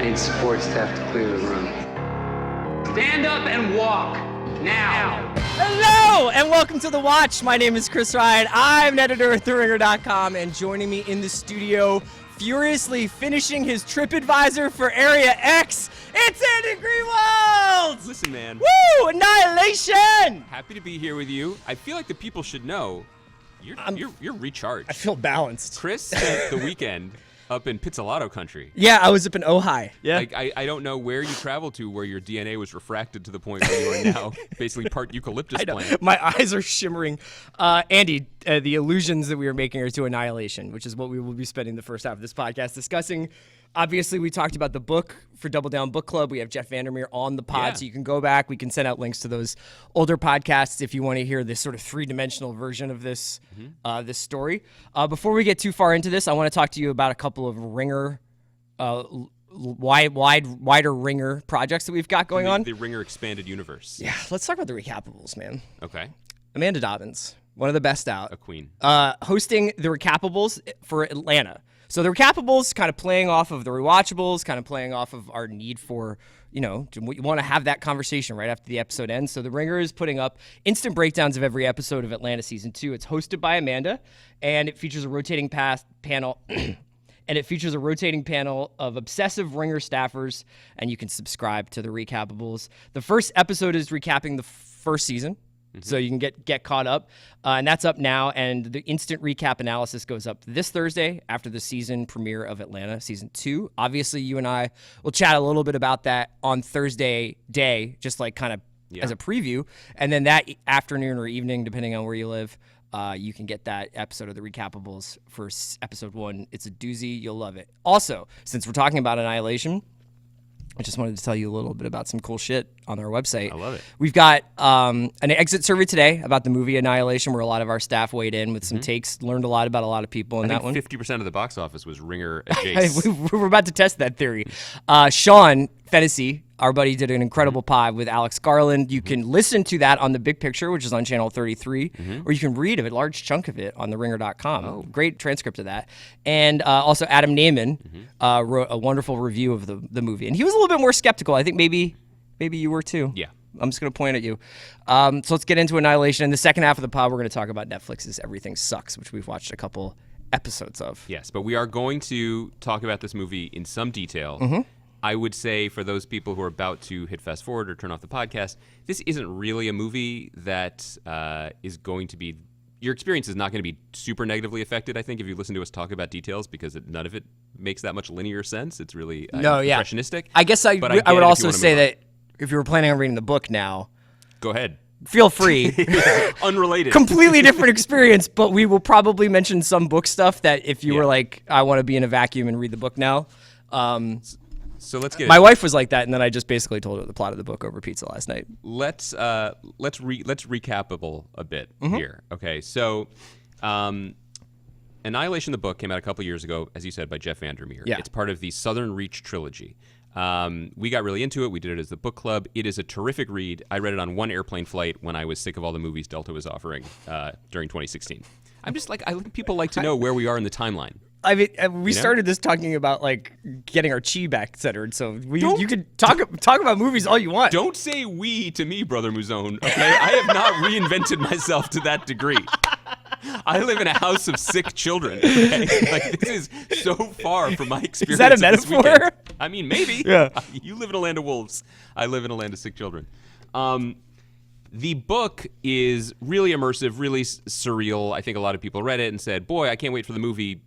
main support staff to clear the room. Stand up and walk, now. Hello, and welcome to The Watch. My name is Chris Ryan. I'm an editor at TheRinger.com, and joining me in the studio, furiously finishing his TripAdvisor for Area X, it's Andy Greenwald! Listen, man. Woo! Annihilation! Happy to be here with you. I feel like the people should know you're recharged. I feel balanced. Chris spent the weekend up in Pizzolatto country. Yeah, I was up in Ojai. Yeah. Like, I don't know where you traveled to where your DNA was refracted to the point where you are now basically part eucalyptus plant. My eyes are shimmering. Andy, the allusions that we are making are to Annihilation, which is what we will be spending the first half of this podcast discussing. Obviously, we talked about the book for Double Down Book Club. We have Jeff Vandermeer on the pod, so you can go back. We can send out links to those older podcasts if you want to hear this sort of three-dimensional version of this this story. Before we get too far into this, I want to talk to you about a couple of Ringer, wider Ringer projects that we've got going on. The Ringer Expanded Universe. Yeah, let's talk about the recapables, man. Okay. Amanda Dobbins, one of the best out. A queen. Hosting the recapables for Atlanta. So the recapables kind of playing off of the rewatchables, kind of playing off of our need for, you want to have that conversation right after the episode ends. So the Ringer is putting up instant breakdowns of every episode of Atlanta Season 2. It's hosted by Amanda, and it features a rotating panel. And it features a rotating panel of obsessive Ringer staffers, and you can subscribe to the recapables. The first episode is recapping the first season. So you can get caught up, and that's up now, and the instant recap analysis goes up this Thursday after the season premiere of Atlanta Season 2. Obviously, you and I will chat a little bit about that on Thursday day, just like kind of as a preview, and then that afternoon or evening, depending on where you live, you can get that episode of the recapables for episode 1. It's a doozy. You'll love it. Also, since we're talking about Annihilation, I just wanted to tell you a little bit about some cool shit on our website. I love it. We've got an exit survey today about the movie Annihilation, where a lot of our staff weighed in with some takes, learned a lot about a lot of people in that one. 50% of the box office was Ringer adjacent. We were about to test that theory. Sean Fennessy, our buddy, did an incredible pod with Alex Garland. You can listen to that on The Big Picture, which is on Channel 33, or you can read a large chunk of it on TheRinger.com. Oh. Great transcript of that. And also Adam Naiman wrote a wonderful review of the movie. And he was a little bit more skeptical. I think maybe you were too. Yeah. I'm just going to point at you. So let's get into Annihilation. In the second half of the pod, we're going to talk about Netflix's Everything Sucks, which we've watched a couple episodes of. Yes, but we are going to talk about this movie in some detail. I would say for those people who are about to hit fast forward or turn off the podcast, this isn't really a movie that is going to be, your experience is not going to be super negatively affected, I think, if you listen to us talk about details, because none of it makes that much linear sense. It's really impressionistic. I guess I would also say that if you were planning on reading the book now, go ahead. Feel free. Unrelated. Completely different experience, but we will probably mention some book stuff that if you were like, I want to be in a vacuum and read the book now. So let's get. My wife was like that, and then I just basically told her the plot of the book over pizza last night. Let's recapable a bit here. Okay, so Annihilation, the book, came out a couple years ago, as you said, by Jeff Vandermeer. Yeah. It's part of the Southern Reach trilogy. We got really into it. We did it as the book club. It is a terrific read. I read it on one airplane flight when I was sick of all the movies Delta was offering during 2016. I'm just like, people like to know where we are in the timeline. I mean, we started this talking about like getting our chi back centered, so you could talk about movies all you want. Don't say we to me, Brother Muzone. Okay, I have not reinvented myself to that degree. I live in a house of sick children. Okay? Like, this is so far from my experience. Is that a metaphor? I mean, maybe. Yeah. You live in a land of wolves. I live in a land of sick children. The book is really immersive, really surreal. I think a lot of people read it and said, boy, I can't wait for the movie,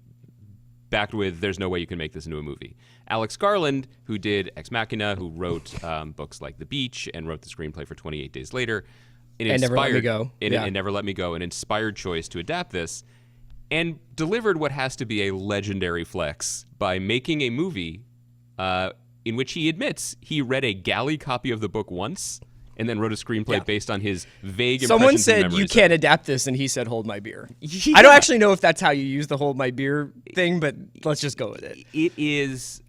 backed with, there's no way you can make this into a movie. Alex Garland, who did Ex Machina, who wrote books like The Beach and wrote the screenplay for 28 Days Later. And Never Let Me Go. And Never Let Me Go, an inspired choice to adapt this, and delivered what has to be a legendary flex by making a movie in which he admits he read a galley copy of the book once and then wrote a screenplay based on his vague Someone impressions and said, memories. you can't adapt this, and he said, hold my beer. I don't actually know if that's how you use the hold my beer thing, but let's just go with it. It is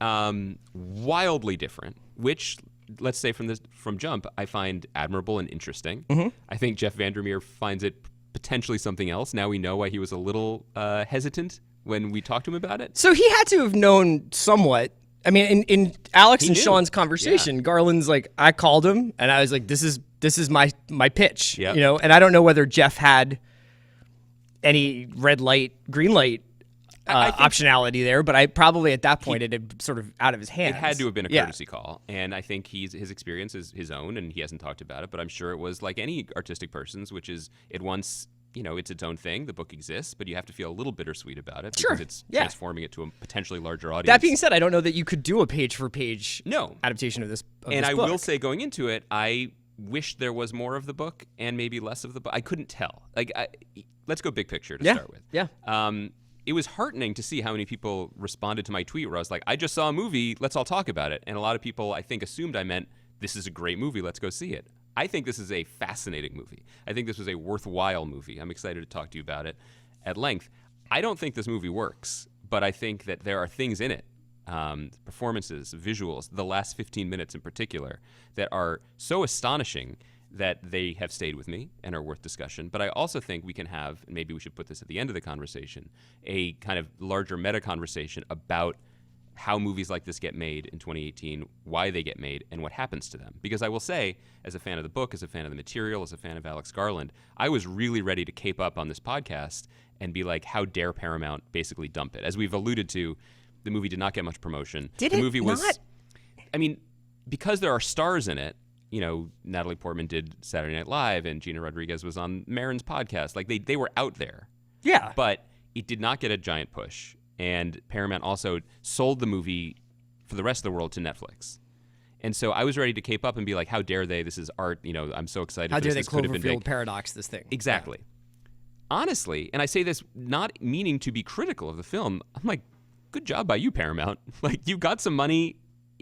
wildly different, which, let's say from jump, I find admirable and interesting. I think Jeff Vandermeer finds it potentially something else. Now we know why he was a little hesitant when we talked to him about it. So he had to have known somewhat I mean, in Alex He and knew. Sean's conversation, Garland's like, I called him and I was like, this is my pitch, Yep. you know. And I don't know whether Jeff had any red light, green light I think optionality there, but I probably at that point it had sort of out of his hands. it had to have been a Yeah. courtesy call, and I think his experience is his own, and he hasn't talked about it. But I'm sure it was like any artistic person's, which is at once, you know, it's its own thing. The book exists, but you have to feel a little bittersweet about it Sure. because it's Yeah. transforming it to a potentially larger audience. That being said, I don't know that you could do a page for page No. adaptation of this. And I book. will say, going into it, I wished there was more of the book and maybe less of the book. I couldn't tell. Let's go big picture to start with. Yeah. It was heartening to see how many people responded to my tweet where I was like, I just saw a movie, let's all talk about it. And a lot of people, I think, assumed I meant, this is a great movie, let's go see it. I think this is a fascinating movie. I think this was a worthwhile movie. I'm excited to talk to you about it at length. I don't think this movie works, but I think that there are things in it, performances, visuals, the last 15 minutes in particular, that are so astonishing that they have stayed with me and are worth discussion. But I also think we can have, and maybe we should put this at the end of the conversation, a kind of larger meta conversation about how movies like this get made in 2018, why they get made, and what happens to them. Because I will say, as a fan of the book, as a fan of the material, as a fan of Alex Garland, I was really ready to cape up on this podcast and be like, how dare Paramount basically dump it? As we've alluded to, the movie did not get much promotion. Did the it movie was, not? I mean, because there are stars in it, you know, Natalie Portman did Saturday Night Live and Gina Rodriguez was on Maron's podcast. Like, they were out there. Yeah. But it did not get a giant push. And Paramount also sold the movie for the rest of the world to Netflix. And so I was ready to cape up and be like, how dare they? This is art. You know, I'm so excited How for dare this. they This could have been Cloverfield big. paradox this thing? Exactly. Honestly, and I say this not meaning to be critical of the film, I'm like, good job by you, Paramount. Like, you got some money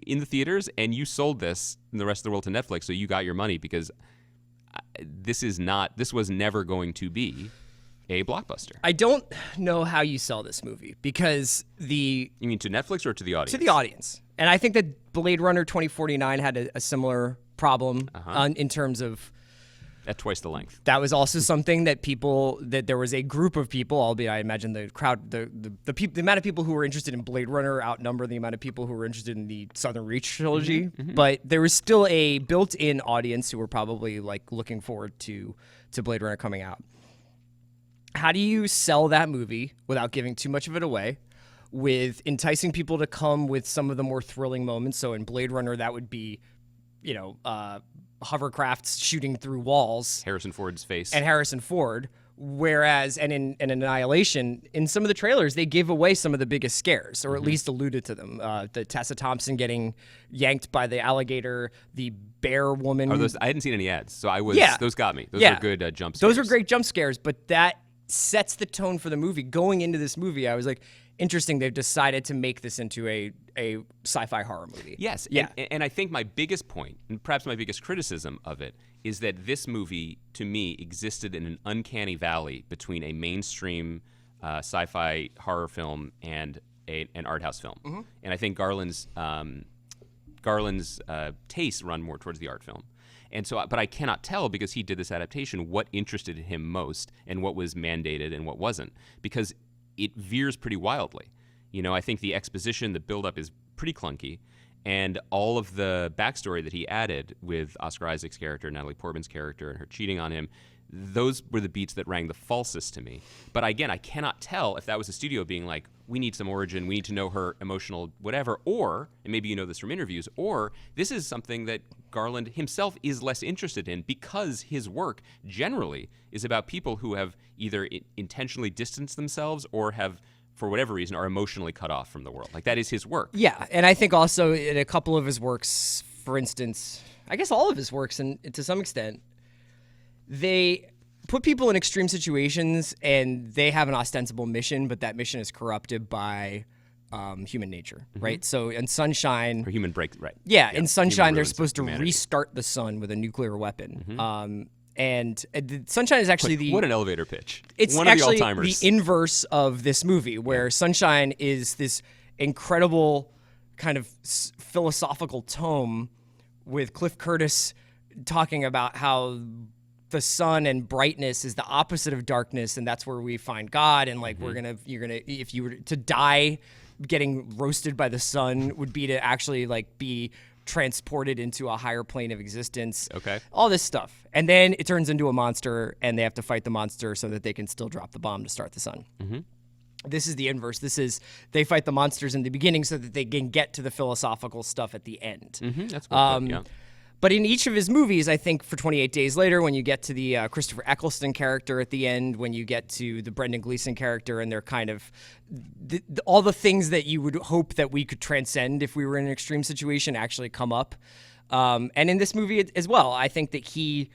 in the theaters and you sold this in the rest of the world to Netflix, so you got your money, because this was never going to be a blockbuster. I don't know how you sell this movie because You mean to Netflix or to the audience? to the audience, and I think that Blade Runner 2049 had a similar problem in terms of At twice the length. that was also something that there was a group of people, albeit I imagine the crowd, the amount of people who were interested in Blade Runner outnumber the amount of people who were interested in the Southern Reach trilogy. But there was still a built-in audience who were probably like looking forward to Blade Runner coming out. How do you sell that movie without giving too much of it away, with enticing people to come with some of the more thrilling moments? So in Blade Runner, that would be, you know, hovercrafts shooting through walls Harrison Ford's face. and Harrison Ford. Whereas, in Annihilation, in some of the trailers, they gave away some of the biggest scares, or at least alluded to them. The Tessa Thompson getting yanked by the alligator, the bear woman. I hadn't seen any ads, so those got me. Those Yeah. were good jump scares. Those were great jump scares, but that sets the tone for the movie. Going into this movie, I was like, interesting, they've decided to make this into a sci-fi horror movie. Yes. Yeah. And I think my biggest point, and perhaps my biggest criticism of it, is that this movie, to me, existed in an uncanny valley between a mainstream sci-fi horror film and an art house film. And I think Garland's tastes run more towards the art film. And so, but I cannot tell, because he did this adaptation, what interested him most and what was mandated and what wasn't, because it veers pretty wildly. You know, I think the exposition, the buildup is pretty clunky, and all of the backstory that he added with Oscar Isaac's character, Natalie Portman's character, and her cheating on him, those were the beats that rang the falsest to me. But again, I cannot tell if that was a studio being like, we need some origin, we need to know her emotional whatever, or, and maybe you know this from interviews, or this is something that Garland himself is less interested in, because his work generally is about people who have either intentionally distanced themselves or have, for whatever reason, are emotionally cut off from the world. Like, that is his work. Yeah, and I think also in a couple of his works, for instance, I guess all of his works, and to some extent, they put people in extreme situations and they have an ostensible mission, but that mission is corrupted by human nature, right? So in Sunshine, Or human break, right. yeah, in Sunshine, they're ruins supposed to humanity. restart the sun with a nuclear weapon. And Sunshine is actually What an elevator pitch. it's One of the actually all-timers. the inverse of this movie, where Sunshine is this incredible kind of philosophical tome with Cliff Curtis talking about how the sun and brightness is the opposite of darkness, and that's where we find God. And like you're gonna, if you were to die getting roasted by the sun would be to actually like be transported into a higher plane of existence. Okay. All this stuff. And then it turns into a monster, and they have to fight the monster so that they can still drop the bomb to start the sun. Mm-hmm. This is the inverse. This is they fight the monsters in the beginning so that they can get to the philosophical stuff at the end. Mm-hmm. That's cool. Yeah. But in each of his movies, I think for 28 Days Later, when you get to the Christopher Eccleston character at the end, when you get to the Brendan Gleeson character, and they're kind of all the things that you would hope that we could transcend if we were in an extreme situation actually come up. And in this movie as well, I think that he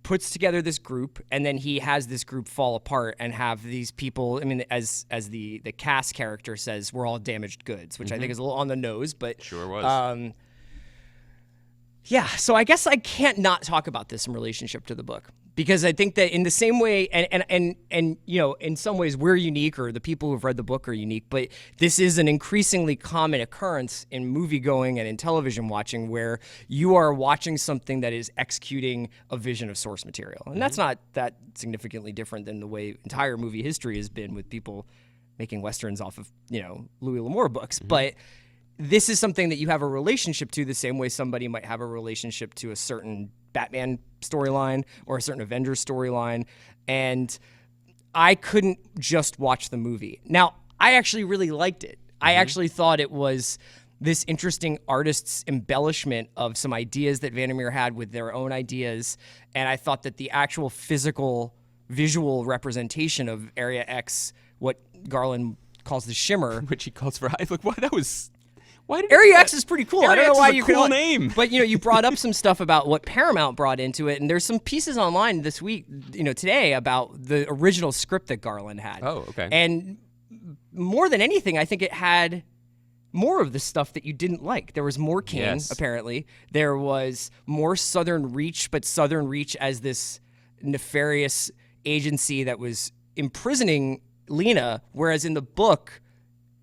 puts together this group, and then he has this group fall apart and have these people. I mean, as the Cass character says, we're all damaged goods, which I think is a little on the nose, but sure was. Yeah, so I guess I can't not talk about this in relationship to the book, because I think that in the same way, and you know, in some ways we're unique, or the people who've read the book are unique, but this is an increasingly common occurrence in movie going and in television watching, where you are watching something that is executing a vision of source material. And that's not that significantly different than the way entire movie history has been with people making Westerns off of, you know, Louis L'Amour books. But this is something that you have a relationship to the same way somebody might have a relationship to a certain Batman storyline or a certain Avengers storyline. And I couldn't just watch the movie. Now, I actually really liked it. I actually thought it was this interesting artist's embellishment of some ideas that Vandermeer had with their own ideas. And I thought that the actual physical, visual representation of Area X, what Garland calls the shimmer, Which he calls for. Look, why that was. Why did Area X is pretty cool. Area I don't know X why is a you cool could name. But you know, you brought up some stuff about what Paramount brought into it, and there's some pieces online this week, you know, today about the original script that Garland had. Oh, okay. And more than anything, I think it had more of the stuff that you didn't like. There was more King, Yes. apparently. There was more Southern Reach, but Southern Reach as this nefarious agency that was imprisoning Lena, whereas in the book,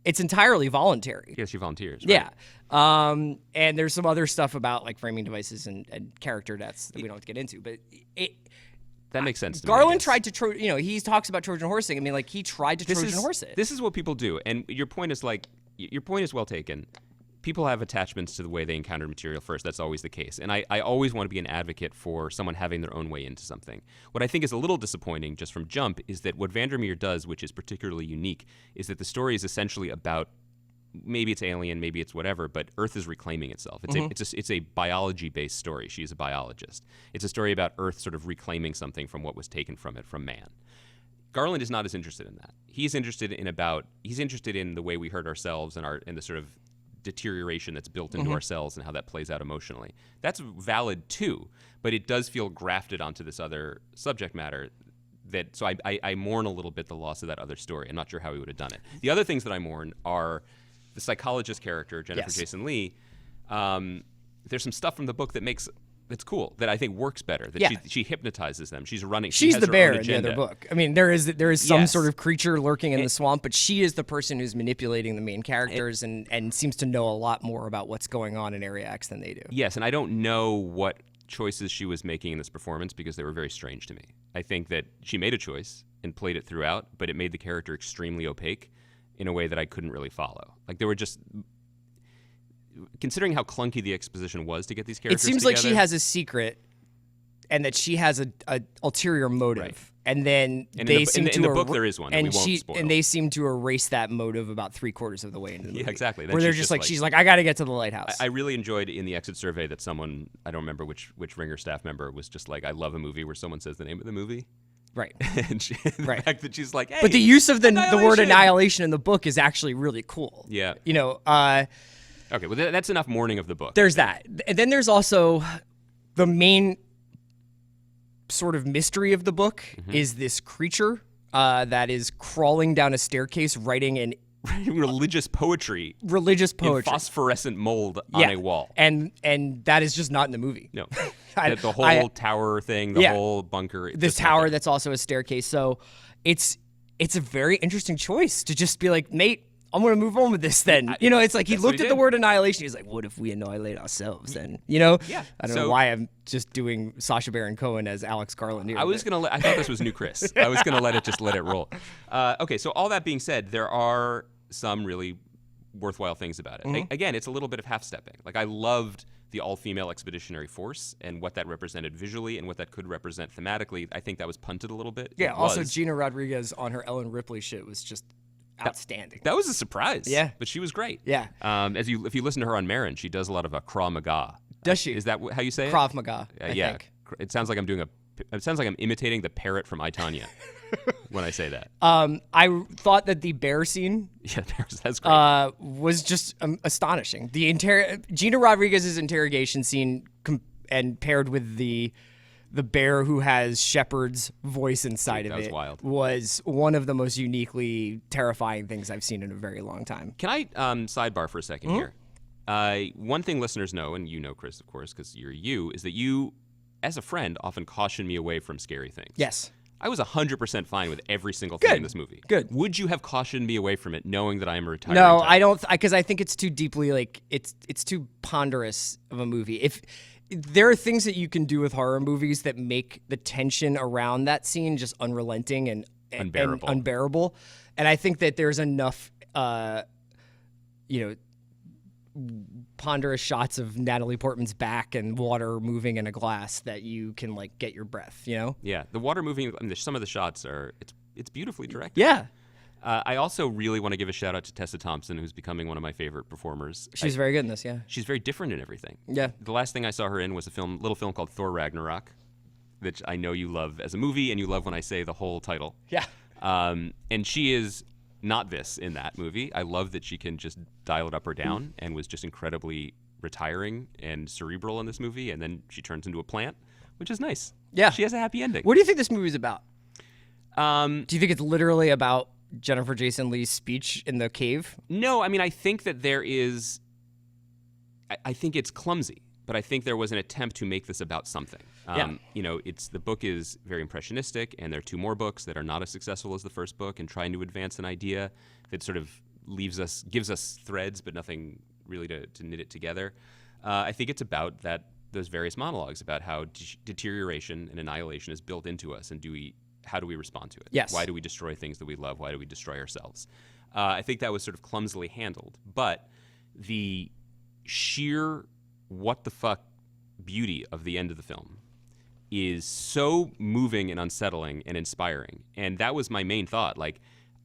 it's entirely voluntary. Yeah, she volunteers. Right? Yeah. And there's some other stuff about like framing devices and character deaths that we don't have to get into. But That makes sense to me, I Garland guess. tried to, you know, he talks about Trojan horsing. I mean, like he tried to Trojan horse it. This is what people do. And your point is well taken. People have attachments to the way they encounter material first. That's always the case. And I always want to be an advocate for someone having their own way into something. What I think is a little disappointing just from jump is that what Vandermeer does, which is particularly unique, is that the story is essentially about, maybe it's alien, maybe it's whatever, but Earth is reclaiming itself. It's a biology-based story. She's a biologist. It's a story about Earth sort of reclaiming something from what was taken from it, from man. Garland is not as interested in that. He's interested in the way we hurt ourselves and the sort of deterioration that's built into ourselves and how that plays out emotionally. That's valid too, but it does feel grafted onto this other subject matter. So I mourn a little bit the loss of that other story. I'm not sure how he would have done it. The other things that I mourn are the psychologist character, Jennifer Jason Leigh. There's some stuff from the book that's cool, that I think works better. That she hypnotizes them. She's running. She's has the her bear own in the agenda. other book. I mean, there is some Yes. sort of creature lurking in the swamp, but she is the person who's manipulating the main characters and seems to know a lot more about what's going on in Area X than they do. Yes, and I don't know what choices she was making in this performance because they were very strange to me. I think that she made a choice and played it throughout, but it made the character extremely opaque in a way that I couldn't really follow. Like there were just, considering how clunky the exposition was to get these characters It seems together, like she has a secret and that she has a ulterior motive. Right. And then And they in seem the to book there is one, and we won't spoil. and they seem to erase that motive about 3/4 of the way into the movie. Yeah, exactly. Then Where they're she's just just like, like- she's like, I got to get to the lighthouse. I really enjoyed in the exit survey that someone, I don't remember which Ringer staff member, was just like, I love a movie where someone says the name of the movie. right. And the fact that she's like, hey, But the use of the word Annihilation. annihilation in the book is actually really cool. Yeah. You know, Okay, well, that's enough mourning of the book. there's that. And then there's also the main sort of mystery of the book is this creature that is crawling down a staircase writing an religious poetry religious in poetry. phosphorescent mold on a wall. And that is just not in the movie. No. I- the whole tower thing, the Yeah. whole bunker. it's This just not tower there. that's also a staircase. So it's a very interesting choice to just be like, Nate, I'm going to move on with this then. You know, it's like he That's what looked he at the did. word annihilation. He's like, what if we annihilate ourselves then? You know? Yeah. I don't know So- why I'm just doing Sacha Baron Cohen as Alex Garland here. I was but- gonna. I thought this was new Chris. I was gonna let it roll. Okay, so all that being said, there are some really worthwhile things about it. Again, it's a little bit of half-stepping. Like, I loved the all-female expeditionary force and what that represented visually and what that could represent thematically. I think that was punted a little bit. Yeah, also Gina Rodriguez on her Ellen Ripley shit was just outstanding. That was a surprise. Yeah. But she was great. Yeah. If you listen to her on Marin, she does a lot of Krav Maga. Does she? Is that how you say it? Krav Maga, I yeah. think. It sounds like I'm imitating the parrot from I, Tonya when I say that. I thought that the bear scene that's great. was just astonishing. The Gina Rodriguez's interrogation scene and paired with the bear who has Shepard's voice inside of it was one of the most uniquely terrifying things I've seen in a very long time. Can I sidebar for a second here? One thing listeners know, and you know, Chris, of course, because you're you, is that you, as a friend, often caution me away from scary things. Yes. I was 100% fine with every single thing in this movie. Good. Would you have cautioned me away from it, knowing that I am a retiring No, type? I don't, because I think it's too deeply, like, it's too ponderous of a movie. If there are things that you can do with horror movies that make the tension around that scene just unrelenting and unbearable. And I think that there's enough, ponderous shots of Natalie Portman's back and water moving in a glass that you can, like, get your breath, you know? Yeah, the water moving, some of the shots it's beautifully directed. Yeah. I also really want to give a shout out to Tessa Thompson, who's becoming one of my favorite performers. She's very good in this, yeah. She's very different in everything. Yeah. The last thing I saw her in was a little film called Thor Ragnarok, which I know you love as a movie, and you love when I say the whole title. Yeah. And she is not this in that movie. I love that she can just dial it up or down, and was just incredibly retiring and cerebral in this movie, and then she turns into a plant, which is nice. Yeah. She has a happy ending. What do you think this movie's about? Do you think it's literally about Jennifer Jason Leigh's speech in the cave? No, I mean, I think that there is... I think it's clumsy, but I think there was an attempt to make this about something. The book is very impressionistic, and there are two more books that are not as successful as the first book, and trying to advance an idea that sort of gives us threads, but nothing really to knit it together. I think it's about those various monologues about how deterioration and annihilation is built into us, and how do we respond to it? Yes. Why do we destroy things that we love? Why do we destroy ourselves? I think that was sort of clumsily handled, but the sheer what the fuck beauty of the end of the film is so moving and unsettling and inspiring. And that was my main thought. Like,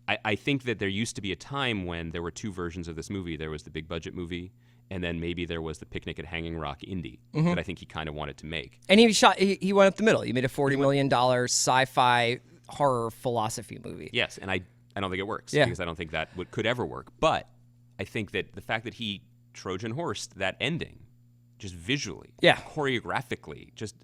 I think that there used to be a time when there were two versions of this movie. There was the big budget movie, and then maybe there was the Picnic at Hanging Rock indie that I think he kind of wanted to make. And he went up the middle. He made a $40 million sci-fi horror philosophy movie. Yes, and I don't think it works, because I don't think that could ever work. But I think that the fact that he Trojan horsed that ending, just visually, choreographically, just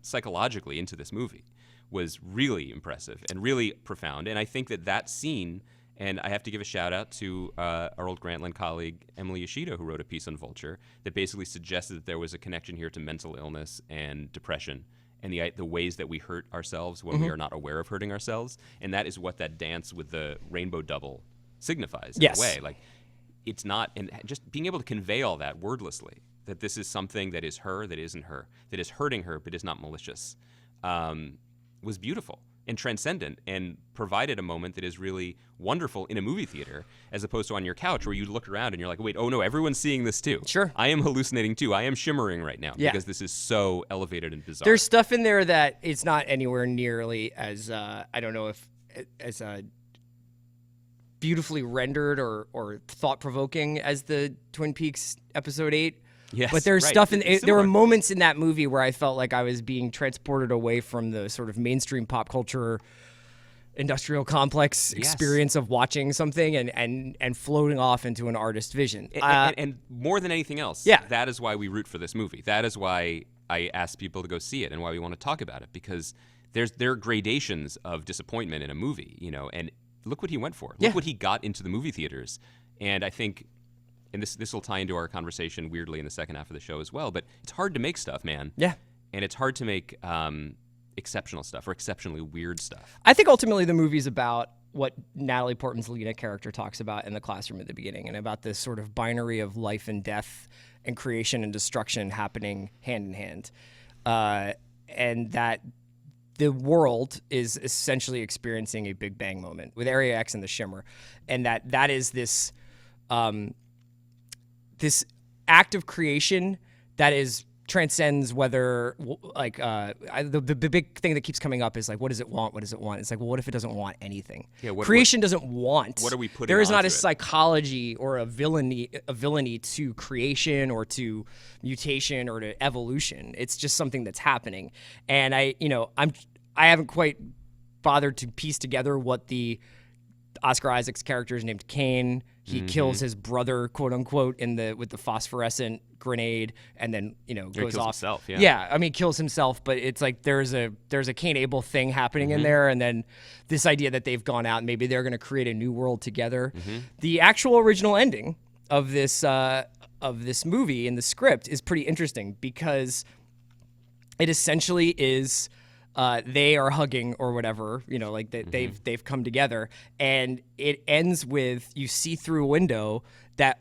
psychologically into this movie, was really impressive and really profound. And I think that scene, and I have to give a shout out to our old Grantland colleague, Emily Yoshida, who wrote a piece on Vulture that basically suggested that there was a connection here to mental illness and depression and the ways that we hurt ourselves when we are not aware of hurting ourselves. And that is what that dance with the rainbow double signifies in a way. Like, it's not, and just being able to convey all that wordlessly, that this is something that is her, that isn't her, that is hurting her, but is not malicious, was beautiful and transcendent, and provided a moment that is really wonderful in a movie theater, as opposed to on your couch where you look around and you're like, wait, oh no, everyone's seeing this too. Sure. I am hallucinating too. I am shimmering right now because this is so elevated and bizarre. There's stuff in there that it's not anywhere nearly as, I don't know if, as beautifully rendered or thought-provoking as the Twin Peaks episode 8. Yes, but there's stuff there were moments in that movie where I felt like I was being transported away from the sort of mainstream pop culture industrial complex experience of watching something and floating off into an artist's vision. And more than anything else, that is why we root for this movie. That is why I ask people to go see it and why we want to talk about it, because there are gradations of disappointment in a movie, and look what he went for. Look what he got into the movie theaters. And I think, and this will tie into our conversation weirdly in the second half of the show as well, but it's hard to make stuff, man. Yeah. And it's hard to make exceptional stuff or exceptionally weird stuff. I think ultimately the movie's about what Natalie Portman's Lena character talks about in the classroom at the beginning, and about this sort of binary of life and death and creation and destruction happening hand in hand. And that the world is essentially experiencing a Big Bang moment with Area X and the Shimmer. And that is this this act of creation that transcends whether the big thing that keeps coming up is like, what does it want? What does it want? It's like, well, what if it doesn't want anything? Yeah, Creation doesn't want. What are we putting There is not onto a it? psychology or a villainy to creation or to mutation or to evolution. It's just something that's happening. And I haven't quite bothered to piece together what the Oscar Isaac's character is named Cain. He kills his brother, quote unquote, with the phosphorescent grenade, and then goes kills off. himself, yeah. Yeah, I mean, kills himself, but it's like there's a Cain Abel thing happening in there, and then this idea that they've gone out and maybe they're going to create a new world together. The actual original ending of this movie in the script is pretty interesting because it essentially is. They are hugging or whatever, they've come together, and it ends with you see through a window that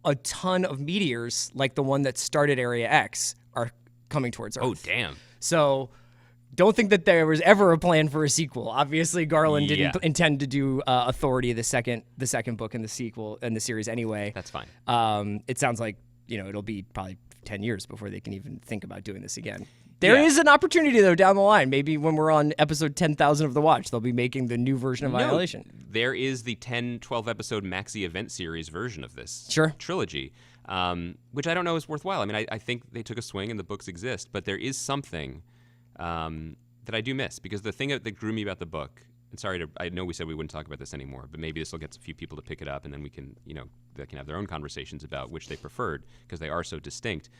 a ton of meteors, like the one that started Area X, are coming towards Earth. Oh, damn. So don't think that there was ever a plan for a sequel. Obviously, Garland didn't intend to do Authority, the second book in the sequel in the series anyway. That's fine. It sounds like it'll be probably 10 years before they can even think about doing this again. There is an opportunity, though, down the line. Maybe when we're on episode 10,000 of The Watch, they'll be making the new version of Annihilation. There is the 10, 12-episode maxi event series version of this trilogy, which I don't know is worthwhile. I mean, I think they took a swing and the books exist, but there is something that I do miss, because the thing that drew me about the book, and I know we said we wouldn't talk about this anymore, but maybe this will get a few people to pick it up, and then we can, they can have their own conversations about which they preferred, because they are so distinct.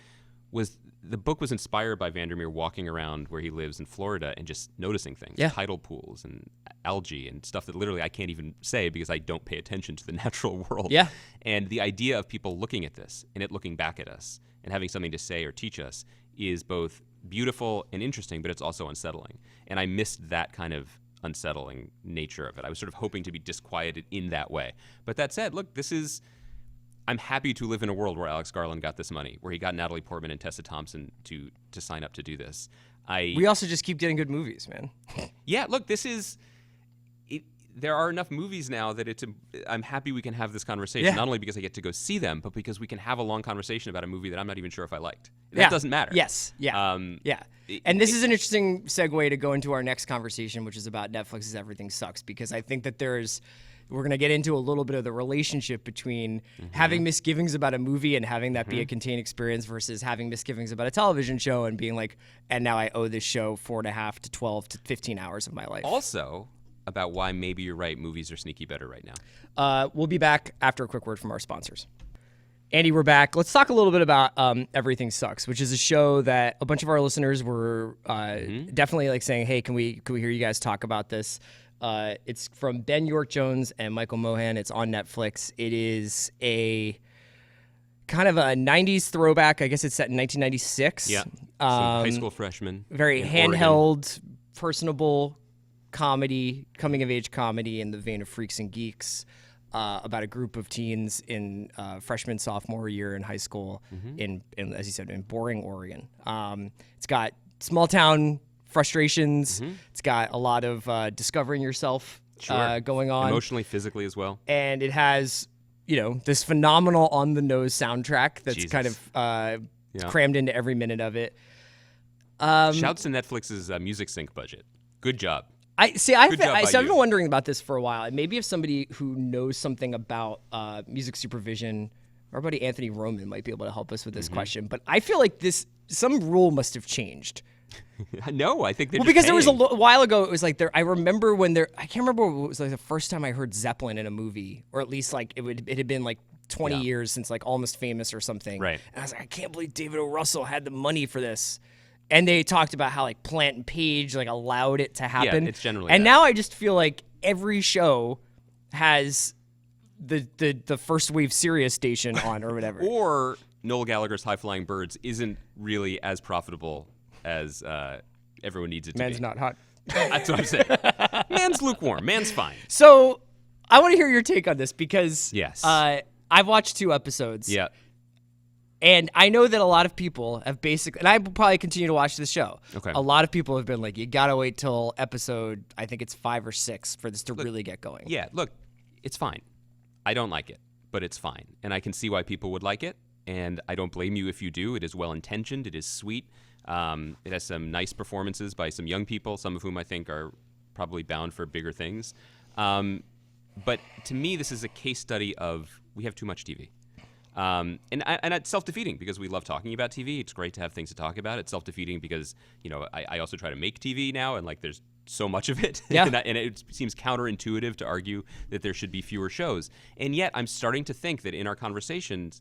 The book was inspired by Vandermeer walking around where he lives in Florida and just noticing things, tidal pools and algae and stuff that literally I can't even say because I don't pay attention to the natural world. Yeah. And the idea of people looking at this and it looking back at us and having something to say or teach us is both beautiful and interesting, but it's also unsettling. And I missed that kind of unsettling nature of it. I was sort of hoping to be disquieted in that way. But that said, look, I'm happy to live in a world where Alex Garland got this money, where he got Natalie Portman and Tessa Thompson to sign up to do this. We also just keep getting good movies, man. Yeah, look, there are enough movies now that I'm happy we can have this conversation, not only because I get to go see them, but because we can have a long conversation about a movie that I'm not even sure if I liked. That doesn't matter. Yes, yeah, And this is an interesting segue to go into our next conversation, which is about Netflix's Everything Sucks, because I think that we're going to get into a little bit of the relationship between having misgivings about a movie and having that be a contained experience versus having misgivings about a television show and being like, and now I owe this show 4.5 to 12 to 15 hours of my life. Also, about why maybe you're right, movies are sneaky better right now. We'll be back after a quick word from our sponsors. Andy, we're back. Let's talk a little bit about Everything Sucks, which is a show that a bunch of our listeners were definitely like saying, hey, can we hear you guys talk about this? It's from Ben York-Jones and Michael Mohan. It's on Netflix. It is a kind of a 90s throwback. I guess it's set in 1996. Yeah. High school freshman. Very handheld, personable comedy, coming-of-age comedy in the vein of Freaks and Geeks, about a group of teens in freshman, sophomore year in high school in, as you said, in Boring, Oregon. It's got small-town frustrations. It's got a lot of discovering yourself going on. Emotionally, physically as well. And it has, this phenomenal on-the-nose soundtrack that's kind of crammed into every minute of it. Shouts to Netflix's music sync budget. Good job. I've been wondering about this for a while. Maybe if somebody who knows something about music supervision, our buddy Anthony Roman might be able to help us with this question. But I feel like some rule must have changed. No, I think they're because there was a while ago. It was like I remember when I can't remember what it was like the first time I heard Zeppelin in a movie, or at least like it had been like 20 years since like Almost Famous or something. Right. And I was like, I can't believe David O. Russell had the money for this. And they talked about how like Plant and Page like allowed it to happen. Yeah, it's generally. And now I just feel like every show has the first wave Sirius station on or whatever. Or Noel Gallagher's High Flying Birds isn't really as profitable as everyone needs it to be. Man's not hot. That's what I'm saying. Man's lukewarm. Man's fine. So I want to hear your take on this because I've watched 2 episodes. Yeah. And I know that a lot of people have and I will probably continue to watch this show. Okay. A lot of people have been like, you got to wait till episode, I think it's 5 or 6 for this to really get going. Yeah, look, it's fine. I don't like it. but it's fine. And I can see why people would like it, and I don't blame you if you do. It is well-intentioned. It is sweet. It has some nice performances by some young people, some of whom I think are probably bound for bigger things. But to me, this is a case study of we have too much TV. And it's self-defeating because we love talking about TV. It's great to have things to talk about. It's self-defeating because, I also try to make TV now, and there's so much of it. Yeah. and it seems counterintuitive to argue that there should be fewer shows. And yet I'm starting to think that in our conversations,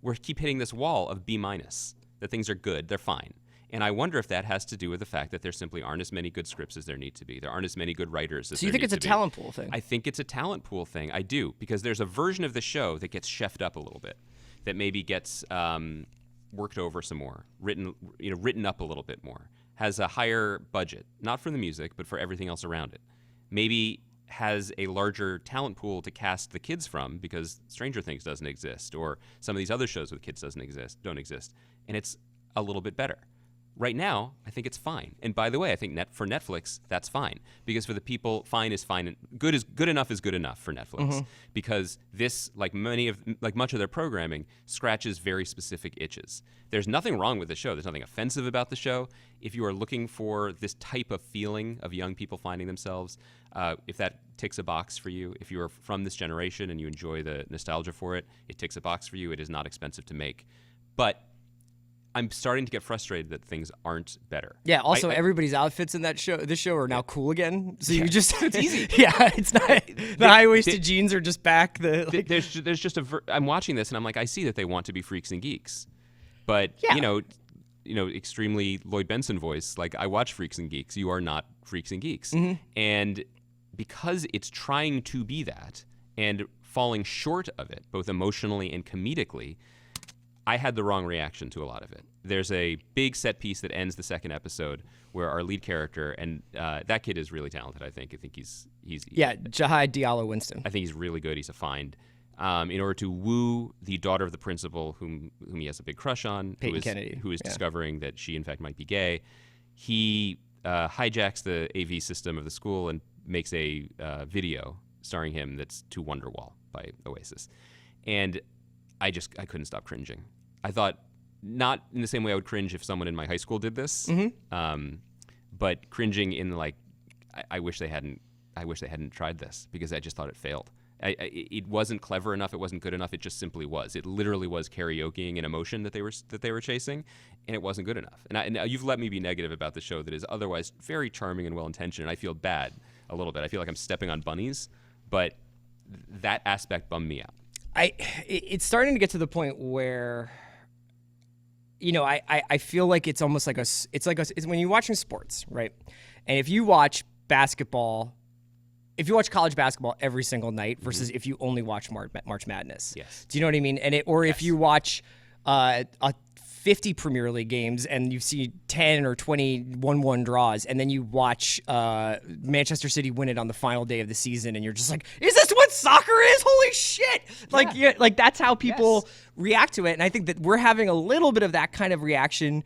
we keep hitting this wall of B-, that things are good, they're fine. And I wonder if that has to do with the fact that there simply aren't as many good scripts as there need to be. There aren't as many good writers as So you there think need it's a to be. talent pool thing? I think it's a talent pool thing. I do, because there's a version of the show that gets chefed up a little bit, that maybe gets worked over some more, written up a little bit more, has a higher budget, not for the music, but for everything else around it. Maybe has a larger talent pool to cast the kids from because Stranger Things doesn't exist, or some of these other shows with kids don't exist, and it's a little bit better. Right now, I think it's fine. And by the way, I think for Netflix, that's fine. Because for the people, fine is fine. And good enough is good enough for Netflix. Mm-hmm. Because this, like much of their programming, scratches very specific itches. There's nothing wrong with the show. There's nothing offensive about the show. If you are looking for this type of feeling of young people finding themselves, if that ticks a box for you, if you are from this generation and you enjoy the nostalgia for it, it ticks a box for you. It is not expensive to make. But I'm starting to get frustrated that things aren't better. Yeah. Also, everybody's outfits in this show are now cool again. So you just it's easy. Yeah, it's not the high-waisted jeans are just back. There's just I'm watching this and I'm like, I see that they want to be freaks and geeks, but extremely Lloyd Benson voice. Like, I watch Freaks and Geeks. You are not Freaks and Geeks, and because it's trying to be that and falling short of it, both emotionally and comedically, I had the wrong reaction to a lot of it. There's a big set piece that ends the second episode where our lead character, and that kid is really talented, I think. I think he's Jahai Diallo Winston. I think he's really good. He's a find. In order to woo the daughter of the principal, whom he has a big crush on, Peyton Kennedy, who is discovering that she, in fact, might be gay, he hijacks the AV system of the school and makes a video starring him that's to Wonderwall by Oasis. And I couldn't stop cringing. I thought, not in the same way I would cringe if someone in my high school did this, but cringing in I wish they hadn't tried this, because I just thought it failed. It wasn't clever enough. It wasn't good enough. It just simply was. It literally was karaokeing an emotion that they were chasing, and it wasn't good enough. And you've let me be negative about the show that is otherwise very charming and well intentioned. And I feel bad a little bit. I feel like I'm stepping on bunnies, but that aspect bummed me out. It's starting to get to the point where, I feel like it's almost like it's when you're watching sports, right? And if you watch college basketball every single night versus if you only watch March Madness. Yes. Do you know what I mean? And if you watch 50 Premier League games and you see 10 or 20 1-1 draws, and then you watch Manchester City win it on the final day of the season, and you're just like, is this what soccer is? Holy shit. Like that's how people react to it. And I think that we're having a little bit of that kind of reaction.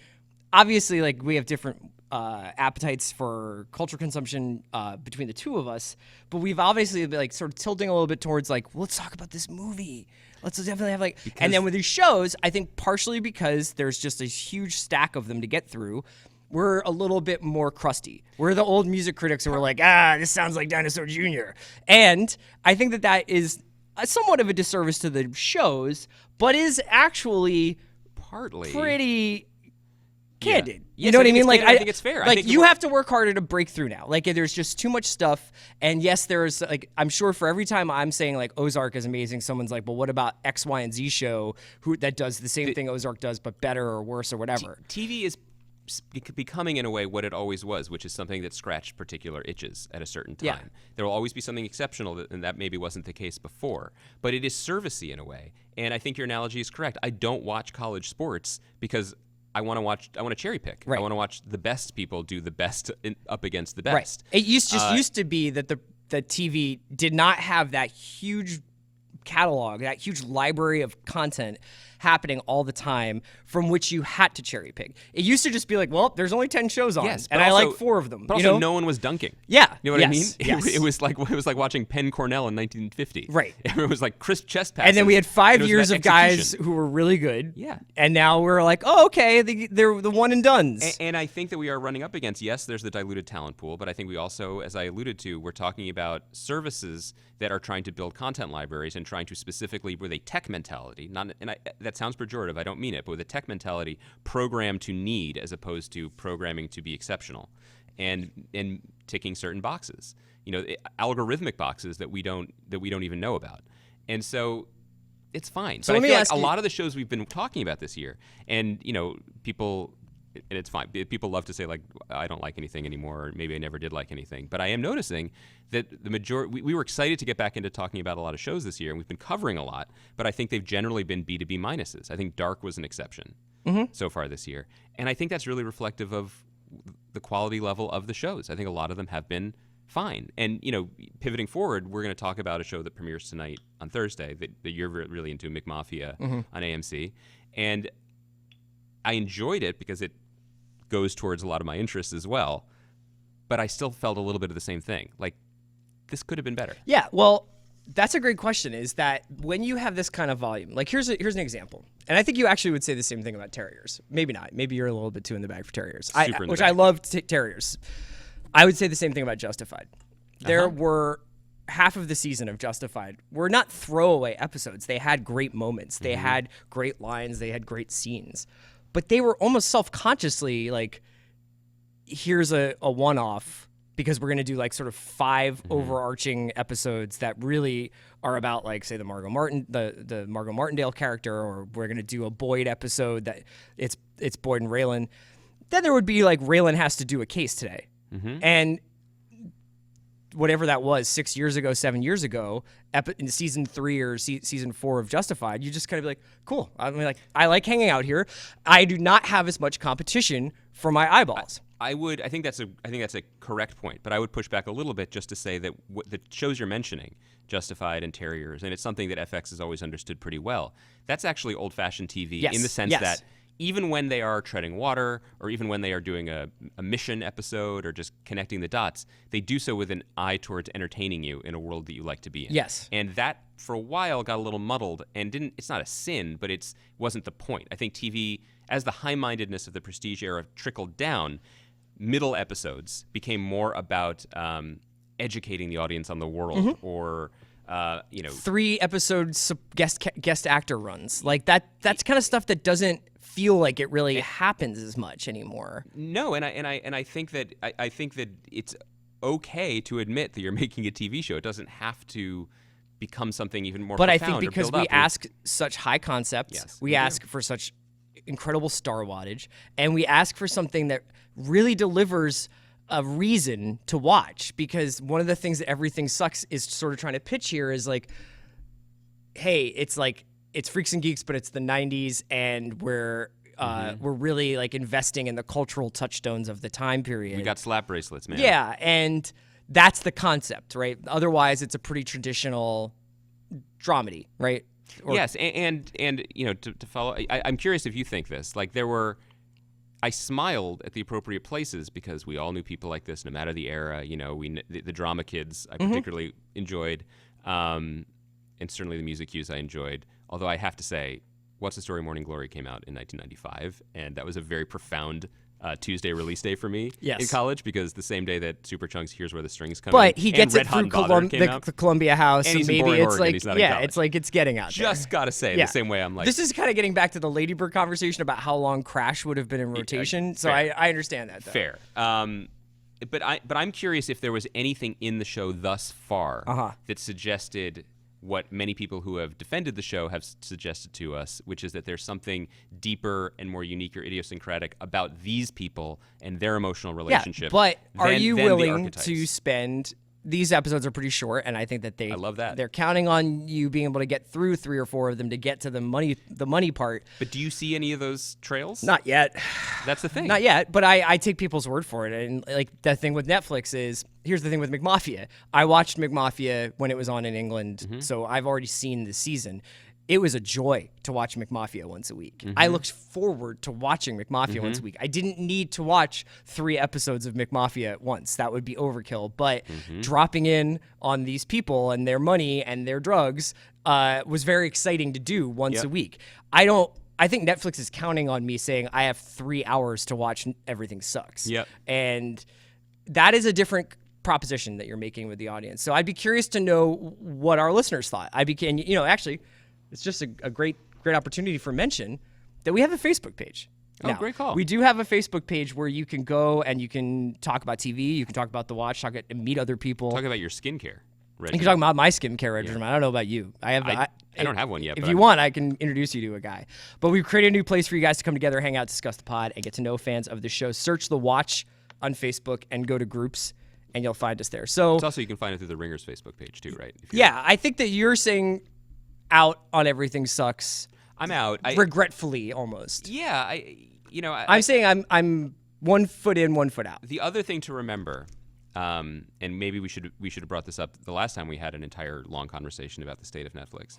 Obviously, like, we have different appetites for culture consumption between the two of us, but we've obviously been sort of tilting a little bit towards well, let's talk about this movie. Let's definitely have and then with these shows, I think partially because there's just a huge stack of them to get through, we're a little bit more crusty. We're the old music critics who are like, this sounds like Dinosaur Jr. And I think that is somewhat of a disservice to the shows, but is actually partly pretty candid. Yeah. You know what I mean? I think it's fair. You have to work harder to break through now. There's just too much stuff. And yes, there's I'm sure for every time I'm saying Ozark is amazing, someone's like, well, what about X, Y, and Z show that does the same thing Ozark does, but better or worse or whatever. TV is becoming, in a way, what it always was, which is something that scratched particular itches at a certain time. Yeah. There will always be something exceptional, and that maybe wasn't the case before. But it is servicey in a way. And I think your analogy is correct. I don't watch college sports because I want to cherry pick. Right. I want to watch the best people do the best up against the best. Right. It used to be that the TV did not have that huge catalog, that huge library of content. happening all the time from which you had to cherry pick. It used to just be like, well, there's only 10 shows on, Yes, and but I also- like 4 of them. But you also, know? no one was dunking. Yeah. You know what I mean? Yes, yes. It was like watching Penn Cornell in 1950. Right. It was like crisp chest passes. And then we had and 5 it was years about of guys execution. who were really good. Yeah. And now we're like, oh, okay, they're the one and dones. And I think that we are running up against, yes, there's the diluted talent pool, but I think we also, as I alluded to, we're talking about services that are trying to build content libraries and trying to specifically, with a tech mentality, that sounds pejorative, I don't mean it, but with a tech mentality, program to need as opposed to programming to be exceptional, and ticking certain boxes, algorithmic boxes that we don't even know about, and so it's fine. So but let I me feel ask like a you- lot of the shows we've been talking about this year, and people. And it's fine. People love to say, like, I don't like anything anymore, or maybe I never did like anything. But I am noticing that the majority, we were excited to get back into talking about a lot of shows this year, and we've been covering a lot, but I think they've generally been B to B minuses. I think Dark was an exception so far this year. And I think that's really reflective of the quality level of the shows. I think a lot of them have been fine. And, pivoting forward, we're going to talk about a show that premieres tonight on Thursday that you're really into, McMafia on AMC. And I enjoyed it because it goes towards a lot of my interests as well, but I still felt a little bit of the same thing. Like, this could have been better. Yeah, well, that's a great question, is that when you have this kind of volume, like here's an example. And I think you actually would say the same thing about Terriers. Maybe not. Maybe you're a little bit too in the bag for Terriers. Super in the which bag. I love Terriers. I would say the same thing about Justified. There were half of the season of Justified were not throwaway episodes. They had great moments. They had great lines. They had great scenes. But they were almost self-consciously like, here's a one-off because we're going to do like sort of 5 overarching episodes that really are about, like, say, the Margot Martindale character, or we're going to do a Boyd episode that it's Boyd and Raylan. Then there would be like Raylan has to do a case today. And whatever that was, 6 years ago, 7 years ago, in season 3 or season 4 of Justified, you just kind of be like, cool. I mean, like, I like hanging out here. I do not have as much competition for my eyeballs. I think that's a correct point, but I would push back a little bit just to say that the shows you're mentioning, Justified and Terriers, and it's something that FX has always understood pretty well. That's actually old-fashioned TV in the sense that even when they are treading water, or even when they are doing a mission episode or just connecting the dots, they do so with an eye towards entertaining you in a world that you like to be in. Yes. And that, for a while, got a little muddled and it's not a sin, but it wasn't the point. I think TV, as the high-mindedness of the Prestige era trickled down, middle episodes became more about educating the audience on the world, or 3 episodes guest actor runs, like that's kind of stuff that doesn't feel like it really happens as much anymore. No, and I think that I think that it's okay to admit that you're making a TV show. It doesn't have to become something even more But I profound think or because build we up. ask such high concepts, Yes, we we do. ask for such incredible star wattage, and we ask for something that really delivers a reason to watch. Because one of the things that Everything Sucks is sort of trying to pitch here is like, hey, it's Freaks and Geeks, but it's the 90s, and we're really like investing in the cultural touchstones of the time period. We got slap bracelets, man. Yeah, and that's the concept, right? Otherwise, it's a pretty traditional dramedy, right? Yes, and to follow, I'm curious if you think this. Like, I smiled at the appropriate places because we all knew people like this, no matter the era. The drama kids I particularly enjoyed, and certainly the music cues I enjoyed. Although I have to say, What's the Story? Morning Glory came out in 1995, and that was a very profound Tuesday release day for me in college, because the same day that Superchunk's Here's Where the Strings Come In, but he gets and it Red Hot through and Bothered came out. the Columbia House, And he's in maybe boring it's Oregon, like, he's not in college. it's like it's getting out there. Just gotta say, the same way I'm like, this is kind of getting back to the Lady Bird conversation about how long Crash would have been in rotation. So fair. I understand that, though. Fair. But I'm curious if there was anything in the show thus far that suggested what many people who have defended the show have suggested to us, which is that there's something deeper and more unique or idiosyncratic about these people and their emotional relationship. Yeah, but are you than the willing archetypes. to spend? These episodes are pretty short, and I think that I love that. they're counting on you being able to get through 3 or 4 of them to get to the money part. But do you see any of those trails? Not yet. That's the thing. Not yet, but I take people's word for it. And like the thing with Netflix is, here's the thing with McMafia. I watched McMafia when it was on in England, so I've already seen the season. it was a joy to watch McMafia once a week. I looked forward to watching McMafia once a week. I didn't need to watch 3 episodes of McMafia at once. That would be overkill. But dropping in on these people and their money and their drugs was very exciting to do once a week. I think Netflix is counting on me saying I have 3 hours to watch Everything Sucks. Yep. And that is a different proposition that you're making with the audience. So I'd be curious to know what our listeners thought. Actually, it's just a great opportunity for mention that we have a Facebook page. Oh, Now, great call. We do have a Facebook page where you can go and you can talk about TV, you can talk about The Watch, meet other people. Talk about your skincare regimen. You can talk about my skincare regimen. I don't know about you. I don't have one yet. If but you want, I can introduce you to a guy. But we've created a new place for you guys to come together, hang out, discuss the pod, and get to know fans of the show. Search The Watch on Facebook and go to groups, and you'll find us there. So It's also, you can find it through the Ringers Facebook page too, right? Yeah, I think that you're saying out on Everything Sucks. I'm out. Regretfully, almost. Yeah, I'm saying I'm 1 foot in, 1 foot out. The other thing to remember, and maybe we should have brought this up the last time we had an entire long conversation about the state of Netflix.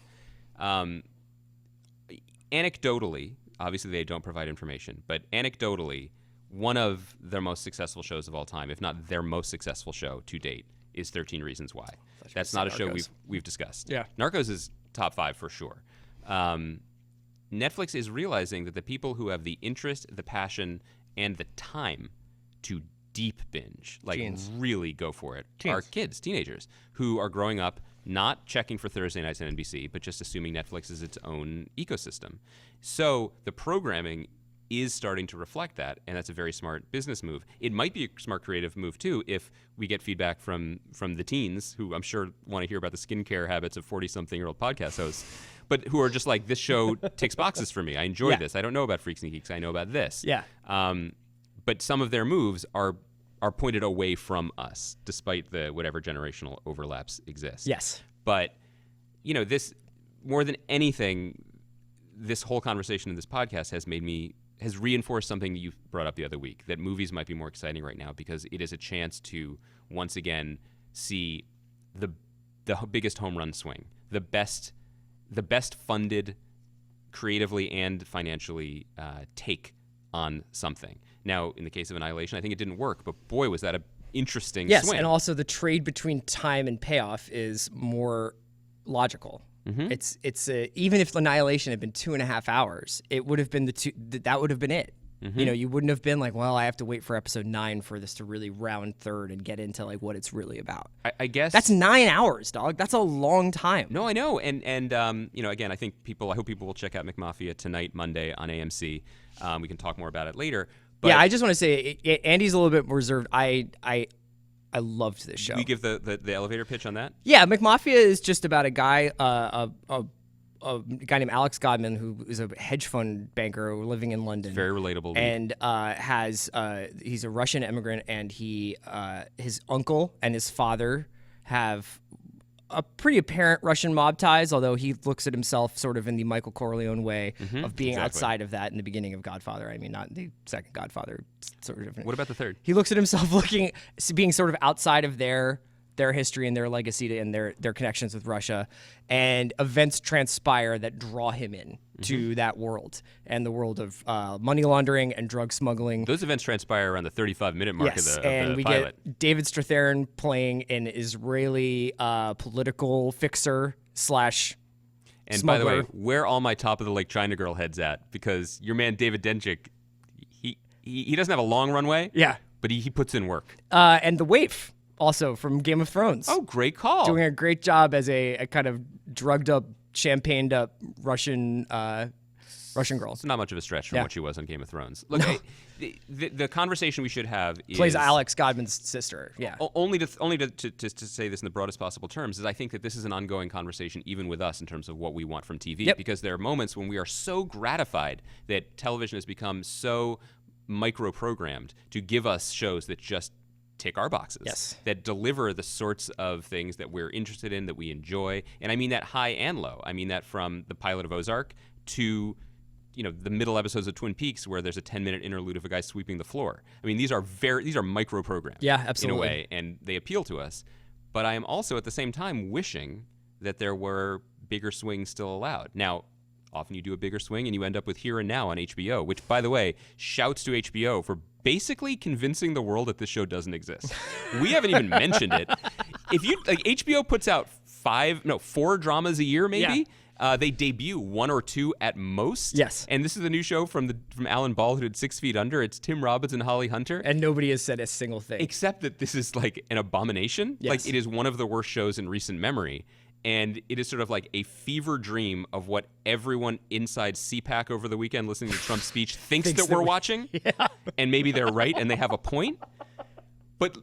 Anecdotally, obviously they don't provide information, but anecdotally, one of their most successful shows of all time, if not their most successful show to date, is 13 Reasons Why. That's not a show we've discussed. Yeah. Narcos is top 5 for sure. Netflix is realizing that the people who have the interest, the passion, and the time to deep binge, really go for it, are kids, teenagers, who are growing up not checking for Thursday nights on NBC, but just assuming Netflix is its own ecosystem. So the programming is starting to reflect that, and that's a very smart business move. It might be a smart creative move, too, if we get feedback from the teens, who I'm sure want to hear about the skincare habits of 40-something-year-old podcast hosts, but who are just like, this show ticks boxes for me. I enjoy this. I don't know about Freaks and Geeks. I know about this. Yeah. But some of their moves are pointed away from us, despite the whatever generational overlaps exist. Yes. But, this, more than anything, this whole conversation in this podcast has reinforced something that you brought up the other week, that movies might be more exciting right now because it is a chance to once again see the biggest home run swing, the best funded creatively and financially take on something. Now, in the case of Annihilation, I think it didn't work, but boy, was that an interesting swing. Yes, and also the trade between time and payoff is more logical. It's even if Annihilation had been 2.5 hours, it would have been that would have been it. You wouldn't have been like, well, I have to wait for episode 9 for this to really round third and get into like what it's really about. I guess that's 9 hours, dog. That's a long time. No, I know, and again, I hope people will check out McMafia tonight, Monday on AMC. We can talk more about it later. But yeah, I just want to say Andy's a little bit reserved. I loved this show. We give the elevator pitch on that? Yeah, McMafia is just about a guy, a guy named Alex Godman, who is a hedge fund banker living in London. Very relatable. And he's a Russian immigrant, and his uncle and his father have a pretty apparent Russian mob ties, although he looks at himself sort of in the Michael Corleone way of being outside of that in the beginning of Godfather. I mean, not the second Godfather. Sort of different. What about the third? He looks at himself being sort of outside of their history and their legacy and their connections with Russia, and events transpire that draw him in to that world and the world of money laundering and drug smuggling. Those events transpire around the 35-minute mark of the and we pilot. get David Strathairn playing an Israeli political fixer slash and smuggler. By the way, where all my top of the Lake China girl heads at, because your man David Denchik, he doesn't have a long runway. Yeah, but he puts in work. And the waif. Also from Game of Thrones. Oh, great call. Doing a great job as a kind of drugged up, champagned up Russian girl. It's not much of a stretch from what she was on Game of Thrones. Look, the conversation we should have is... Plays Alex Godman's sister, yeah. Only to say this in the broadest possible terms is I think that this is an ongoing conversation even with us in terms of what we want from TV. Yep. Because there are moments when we are so gratified that television has become so micro-programmed to give us shows that just tick our boxes. Yes. That deliver the sorts of things that we're interested in, that we enjoy. And I mean that high and low. I mean that from the pilot of Ozark to the middle episodes of Twin Peaks where there's a 10-minute interlude of a guy sweeping the floor. I mean, these are micro programs. Yeah, absolutely. In a way, and they appeal to us. But I am also at the same time wishing that there were bigger swings still allowed? Now, often you do a bigger swing and you end up with Here and Now on HBO, which, by the way, shouts to HBO for basically convincing the world that this show doesn't exist. We haven't even mentioned it. If you like, HBO puts out 4 dramas a year, maybe. Yeah. They debut 1 or 2 at most. Yes. And this is the new show from Alan Ball, who did 6 Feet Under. It's Tim Robbins and Holly Hunter. And nobody has said a single thing. Except that this is like an abomination. Yes. Like, it is one of the worst shows in recent memory. And it is sort of like a fever dream of what everyone inside CPAC over the weekend listening to Trump's speech thinks that we're watching. Yeah. And maybe they're right and they have a point. But,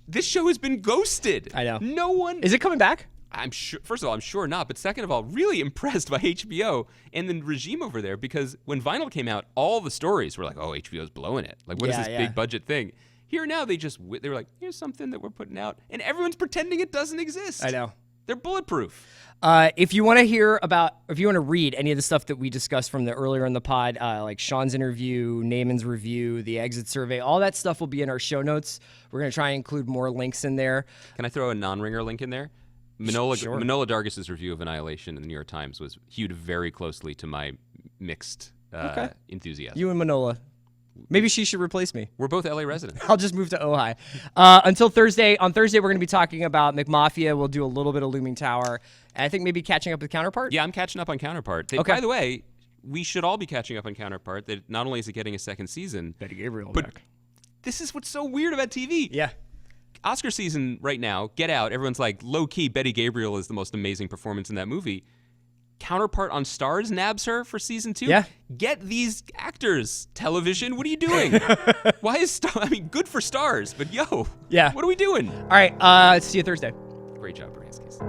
this show has been ghosted. I know. No one... Is it coming back? I'm sure. First of all, I'm sure not. But second of all, really impressed by HBO and the regime over there, because when Vinyl came out, all the stories were like, "Oh, HBO's blowing it. Like, what is this big budget thing?" Here now, they were like, "Here's something that we're putting out," and everyone's pretending it doesn't exist. I know. They're bulletproof. If you want to read any of the stuff that we discussed from the earlier in the pod, like Sean's interview, Naaman's review, the exit survey, all that stuff will be in our show notes. We're going to try and include more links in there. Can I throw a non-ringer link in there? Manola Dargis's review of Annihilation in the New York Times was hewed very closely to my mixed enthusiasm. You and Manola. Maybe she should replace me. We're both LA residents. I'll just move to Ojai. Until Thursday. On Thursday, we're going to be talking about McMafia. We'll do a little bit of Looming Tower. And I think maybe catching up with Counterpart. Yeah, I'm catching up on Counterpart. Okay. By the way, we should all be catching up on Counterpart. That not only is it getting a second season, Betty Gabriel but back. This is what's so weird about TV. Yeah. Oscar season right now, Get Out, everyone's like, low-key, Betty Gabriel is the most amazing performance in that movie. Counterpart on Starz nabs her for season 2. Yeah. Get these actors, television. What are you doing? Why is good for Starz, but yeah. what are we doing? All right. See you Thursday. Great job, Bransky's.